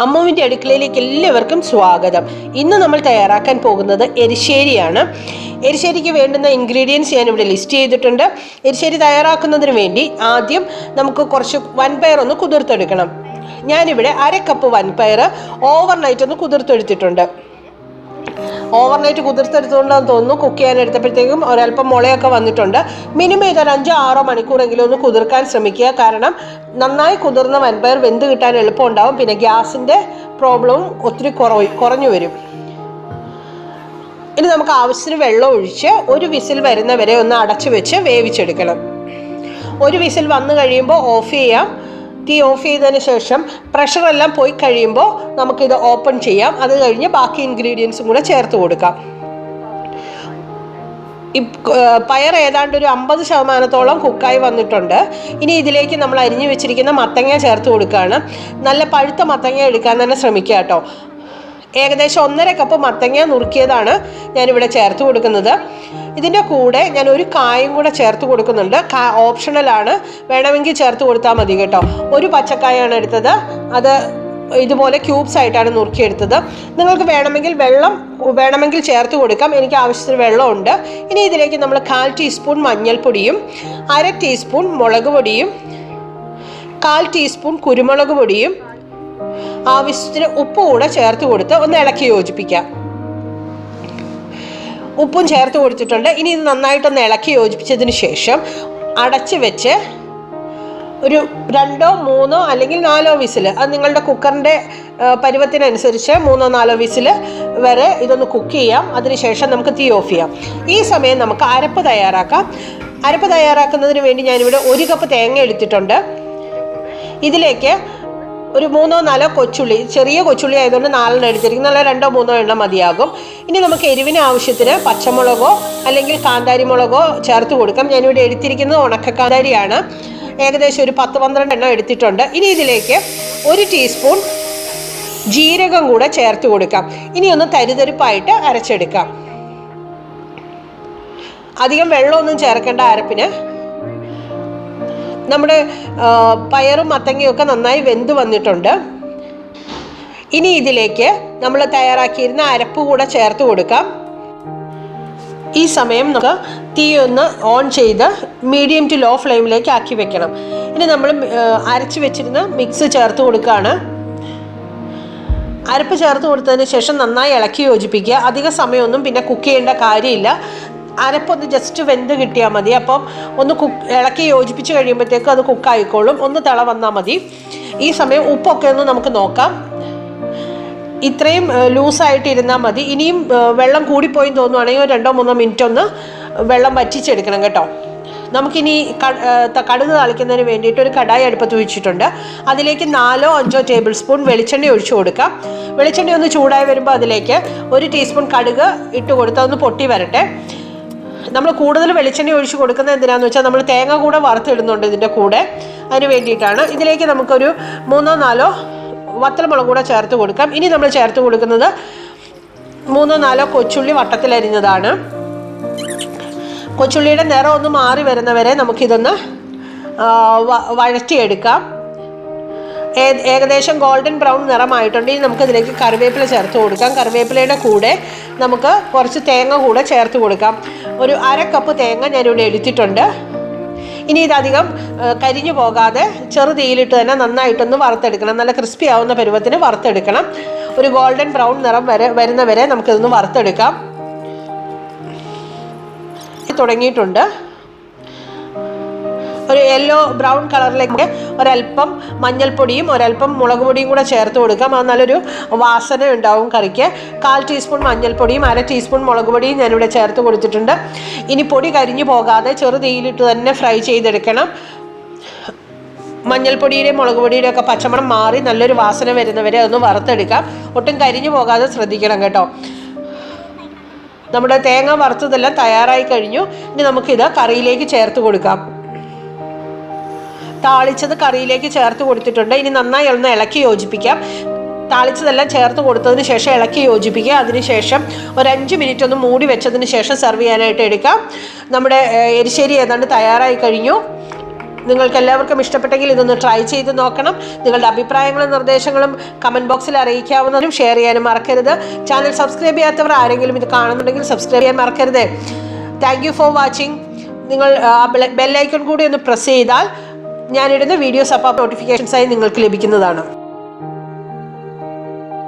അമ്മുവിൻ്റെ അടുക്കളയിലേക്ക് എല്ലാവർക്കും സ്വാഗതം. ഇന്ന് നമ്മൾ തയ്യാറാക്കാൻ പോകുന്നത് എരിശ്ശേരിയാണ്. എരിശ്ശേരിക്ക് വേണ്ടുന്ന ഇൻഗ്രീഡിയൻസ് ഞാനിവിടെ ലിസ്റ്റ് ചെയ്തിട്ടുണ്ട്. എരിശ്ശേരി തയ്യാറാക്കുന്നതിന് വേണ്ടി ആദ്യം നമുക്ക് കുറച്ച് വൻപയർ ഒന്ന് കുതിർത്തെടുക്കണം. ഞാനിവിടെ 1/2 കപ്പ് വൻപയർ ഓവർനൈറ്റ് ഒന്ന് കുതിർത്തെടുത്തിട്ടുണ്ട്. ഓവർനൈറ്റ് കുതിർത്തെടുത്തുകൊണ്ടാന്ന് തോന്നുന്നു. കുക്ക് ചെയ്യാനെടുത്തപ്പോഴത്തേക്കും ഒരല്പം മുളയൊക്കെ വന്നിട്ടുണ്ട്. മിനിമം ഇതൊരു 5-6 മണിക്കൂറെങ്കിലും ഒന്ന് കുതിർക്കാൻ ശ്രമിക്കുക. കാരണം നന്നായി കുതിർന്ന വൻപയർ വെന്ത് കിട്ടാൻ എളുപ്പമുണ്ടാവും. പിന്നെ ഗ്യാസിൻ്റെ പ്രോബ്ലവും ഒത്തിരി കുറഞ്ഞു വരും. ഇനി നമുക്ക് ആവശ്യത്തിന് വെള്ളം ഒഴിച്ച് ഒരു വിസിൽ വരുന്നവരെ ഒന്ന് അടച്ചു വെച്ച് വേവിച്ചെടുക്കണം. ഒരു വിസിൽ വന്നു കഴിയുമ്പോൾ ഓഫ് ചെയ്യാം. തീ ഓഫ് ചെയ്തതിന് ശേഷം പ്രഷറെല്ലാം പോയി കഴിയുമ്പോൾ നമുക്കിത് ഓപ്പൺ ചെയ്യാം. അത് കഴിഞ്ഞ് ബാക്കി ഇൻഗ്രീഡിയൻസും കൂടെ ചേർത്ത് കൊടുക്കാം. പയർ ഏതാണ്ട് ഒരു 50% കുക്കായി വന്നിട്ടുണ്ട്. ഇനി ഇതിലേക്ക് നമ്മൾ അരിഞ്ഞു വെച്ചിരിക്കുന്ന മത്തങ്ങ ചേർത്ത് കൊടുക്കുകയാണ്. നല്ല പഴുത്ത മത്തങ്ങ എടുക്കാൻ തന്നെ ശ്രമിക്കുക കേട്ടോ. ഏകദേശം 1.5 കപ്പ് മത്തങ്ങ നുറുക്കിയതാണ് ഞാനിവിടെ ചേർത്ത് കൊടുക്കുന്നത്. ഇതിൻ്റെ കൂടെ ഞാൻ ഒരു കായും കൂടെ ചേർത്ത് കൊടുക്കുന്നുണ്ട്. ഓപ്ഷണലാണ്, വേണമെങ്കിൽ ചേർത്ത് കൊടുത്താൽ മതി കേട്ടോ. ഒരു പച്ചക്കായാണ് എടുത്തത്. അത് ഇതുപോലെ ക്യൂബ്സ് ആയിട്ടാണ് നുറുക്കിയെടുത്തത്. നിങ്ങൾക്ക് വേണമെങ്കിൽ ചേർത്ത് കൊടുക്കാം. എനിക്ക് ആവശ്യത്തിന് വെള്ളമുണ്ട്. ഇനി ഇതിലേക്ക് നമ്മൾ 1/4 ടീസ്പൂൺ മഞ്ഞൾപ്പൊടിയും 1/2 ടീസ്പൂൺ മുളക് പൊടിയും 1/4 ടീസ്പൂൺ കുരുമുളക് പൊടിയും ആവശ്യത്തിന് ഉപ്പ് കൂടെ ചേർത്ത് കൊടുത്ത് ഒന്ന് ഇളക്കി യോജിപ്പിക്കാം. ഉപ്പും ചേർത്ത് കൊടുത്തിട്ടുണ്ട്. ഇനി ഇത് നന്നായിട്ടൊന്ന് ഇളക്കി യോജിപ്പിച്ചതിന് ശേഷം അടച്ച് വെച്ച് ഒരു 2, 3 അല്ലെങ്കിൽ 4 വിസിൽ, അത് നിങ്ങളുടെ കുക്കറിൻ്റെ പരുവത്തിനനുസരിച്ച് 3, 4 വിസിൽ വരെ ഇതൊന്ന് കുക്ക് ചെയ്യാം. അതിനുശേഷം നമുക്ക് തീ ഓഫ് ചെയ്യാം. ഈ സമയം നമുക്ക് അരപ്പ് തയ്യാറാക്കാം. അരപ്പ് തയ്യാറാക്കുന്നതിന് വേണ്ടി ഞാനിവിടെ 1 കപ്പ് തേങ്ങ എടുത്തിട്ടുണ്ട്. ഇതിലേക്ക് ഒരു 3-4 കൊച്ചുള്ളി, ചെറിയ കൊച്ചുള്ളി ആയതുകൊണ്ട് 4 എടുത്തിരിക്കും. നല്ല 2-3 എണ്ണം മതിയാകും. ഇനി നമുക്ക് എരിവിന് ആവശ്യത്തിന് പച്ചമുളകോ അല്ലെങ്കിൽ കാന്താരി മുളകോ ചേർത്ത് കൊടുക്കാം. ഞാനിവിടെ എടുത്തിരിക്കുന്നത് ഉണക്കക്കാന്താരിയാണ്. ഏകദേശം ഒരു 10-12 എണ്ണം എടുത്തിട്ടുണ്ട്. ഇനി ഇതിലേക്ക് 1 ടീസ്പൂൺ ജീരകം കൂടെ ചേർത്ത് കൊടുക്കാം. ഇനി ഒന്ന് തരിതരിപ്പായിട്ട് അരച്ചെടുക്കാം. അധികം വെള്ളമൊന്നും ചേർക്കേണ്ട അരപ്പിന്. നമ്മുടെ പയറും മത്തങ്ങയും ഒക്കെ നന്നായി വെന്ത് വന്നിട്ടുണ്ട്. ഇനി ഇതിലേക്ക് നമ്മൾ തയ്യാറാക്കിയിരുന്ന അരപ്പ് കൂടെ ചേർത്ത് കൊടുക്കാം. ഈ സമയം നമുക്ക് തീ ഒന്ന് ഓൺ ചെയ്ത് മീഡിയം ടു ലോ ഫ്ലെയിമിലേക്ക് ആക്കി വെക്കണം. ഇനി നമ്മൾ അരച്ച് വെച്ചിരുന്ന മിക്സ് ചേർത്ത് കൊടുക്കുകയാണ്. അരപ്പ് ചേർത്ത് കൊടുത്തതിന് ശേഷം നന്നായി ഇളക്കി യോജിപ്പിക്കുക. അധിക സമയമൊന്നും പിന്നെ കുക്ക് ചെയ്യേണ്ട കാര്യമില്ല. അരപ്പൊന്ന് ജസ്റ്റ് വെന്ത് കിട്ടിയാൽ മതി. അപ്പം ഒന്ന് ഇളക്കി യോജിപ്പിച്ച് കഴിയുമ്പോഴത്തേക്കും അത് കുക്കായിക്കോളും. ഒന്ന് തിള വന്നാൽ മതി. ഈ സമയം ഉപ്പൊക്കെ ഒന്ന് നമുക്ക് നോക്കാം. ഇത്രയും ലൂസായിട്ട് ഇരുന്നാൽ മതി. ഇനിയും വെള്ളം കൂടിപ്പോയി തോന്നുവാണെങ്കിൽ 2-3 മിനിറ്റ് ഒന്ന് വെള്ളം വറ്റിച്ചെടുക്കണം കേട്ടോ. നമുക്കിനി കടുക് താളിക്കുന്നതിന് വേണ്ടിയിട്ട് ഒരു കടായി അടുപ്പത്ത് വെച്ചിട്ടുണ്ട്. അതിലേക്ക് 4-5 ടേബിൾ സ്പൂൺ വെളിച്ചെണ്ണ ഒഴിച്ചു കൊടുക്കാം. വെളിച്ചെണ്ണ ഒന്ന് ചൂടായി വരുമ്പോൾ അതിലേക്ക് 1 ടീസ്പൂൺ കടുക് ഇട്ട് കൊടുത്താൽ ഒന്ന് പൊട്ടി വരട്ടെ. നമ്മൾ കൂടുതൽ വെളിച്ചെണ്ണ ഒഴിച്ച് കൊടുക്കുന്നത് എന്തിനാണെന്ന് വെച്ചാൽ നമ്മൾ തേങ്ങ കൂടെ വറുത്തിടുന്നുണ്ട് ഇതിൻ്റെ കൂടെ. അതിന് വേണ്ടിയിട്ടാണ്. ഇതിലേക്ക് നമുക്കൊരു 3-4 വത്തൽമുളക് കൂടെ ചേർത്ത് കൊടുക്കാം. ഇനി നമ്മൾ ചേർത്ത് കൊടുക്കുന്നത് 3-4 കൊച്ചുള്ളി വട്ടത്തിലരിഞ്ഞതാണ്. കൊച്ചുള്ളിയുടെ നിറം ഒന്ന് മാറി വരുന്നവരെ നമുക്കിതൊന്ന് വഴറ്റിയെടുക്കാം. ഏകദേശം ഗോൾഡൻ ബ്രൗൺ നിറമായിട്ടുണ്ട്. ഇനി നമുക്കിതിലേക്ക് കറിവേപ്പില ചേർത്ത് കൊടുക്കാം. കറിവേപ്പിലയുടെ കൂടെ നമുക്ക് കുറച്ച് തേങ്ങ കൂടെ ചേർത്ത് കൊടുക്കാം. ഒരു 1/2 കപ്പ് തേങ്ങ ഞാനിവിടെ എടുത്തിട്ടുണ്ട്. ഇനി ഇതധികം കരിഞ്ഞു പോകാതെ ചെറു തീയിലിട്ട് തന്നെ നന്നായിട്ടൊന്ന് വറുത്തെടുക്കണം. നല്ല ക്രിസ്പി ആവുന്ന പരുവത്തിന് വറുത്തെടുക്കണം. ഒരു ഗോൾഡൻ ബ്രൗൺ നിറം വരുന്നവരെ നമുക്കിതൊന്ന് വറുത്തെടുക്കാം. തുടങ്ങിയിട്ടുണ്ട്. ഒരു യെല്ലോ ബ്രൗൺ കളറിലേക്ക് ഒരല്പം മഞ്ഞൾപ്പൊടിയും ഒരല്പം മുളക് പൊടിയും കൂടെ ചേർത്ത് കൊടുക്കാം. അത് നല്ലൊരു വാസന ഉണ്ടാവും കറിക്ക്. 1/4 ടീസ്പൂൺ മഞ്ഞൾപ്പൊടിയും 1/2 ടീസ്പൂൺ മുളക് പൊടിയും ഞാനിവിടെ ചേർത്ത് കൊടുത്തിട്ടുണ്ട്. ഇനി പൊടി കരിഞ്ഞു പോകാതെ ചെറു തീയിലിട്ട് തന്നെ ഫ്രൈ ചെയ്തെടുക്കണം. മഞ്ഞൾപ്പൊടിയുടെയും മുളക് പൊടിയുടെ ഒക്കെ പച്ചമണം മാറി നല്ലൊരു വാസന വരുന്നവരെ അതൊന്ന് വറുത്തെടുക്കാം. ഒട്ടും കരിഞ്ഞു പോകാതെ ശ്രദ്ധിക്കണം കേട്ടോ. നമ്മുടെ തേങ്ങ വറുത്തതെല്ലാം തയ്യാറായി കഴിഞ്ഞു. ഇനി നമുക്കിത് കറിയിലേക്ക് ചേർത്ത് കൊടുക്കാം. താളിച്ചത് കറിയിലേക്ക് ചേർത്ത് കൊടുത്തിട്ടുണ്ട്. ഇനി നന്നായി ഒന്ന് ഇളക്കി യോജിപ്പിക്കാം. താളിച്ചതെല്ലാം ചേർത്ത് കൊടുത്തതിന് ശേഷം ഇളക്കി യോജിപ്പിക്കുക. അതിനുശേഷം ഒരു 5 മിനിറ്റ് ഒന്ന് മൂടി വെച്ചതിന് ശേഷം സെർവ് ചെയ്യാനായിട്ട് എടുക്കാം. നമ്മുടെ എരിശ്ശേരി ഏതാണ്ട് തയ്യാറായി കഴിഞ്ഞു. നിങ്ങൾക്ക് എല്ലാവർക്കും ഇഷ്ടപ്പെട്ടെങ്കിൽ ഇതൊന്ന് ട്രൈ ചെയ്ത് നോക്കണം. നിങ്ങളുടെ അഭിപ്രായങ്ങളും നിർദ്ദേശങ്ങളും കമൻറ്റ് ബോക്സിൽ അറിയിക്കാവുന്നതും ഷെയർ ചെയ്യാനും മറക്കരുത്. ചാനൽ സബ്സ്ക്രൈബ് ചെയ്യാത്തവർ ആരെങ്കിലും ഇത് കാണുന്നുണ്ടെങ്കിൽ സബ്സ്ക്രൈബ് ചെയ്യാൻ മറക്കരുത്. Thank you for watching. നിങ്ങൾ ബെല്ലൈക്കൺ കൂടി ഒന്ന് പ്രസ് ചെയ്താൽ ഞാനിടുന്ന വീഡിയോസ് അപ്പോൾ നോട്ടിഫിക്കേഷൻസായി നിങ്ങൾക്ക് ലഭിക്കുന്നതാണ്.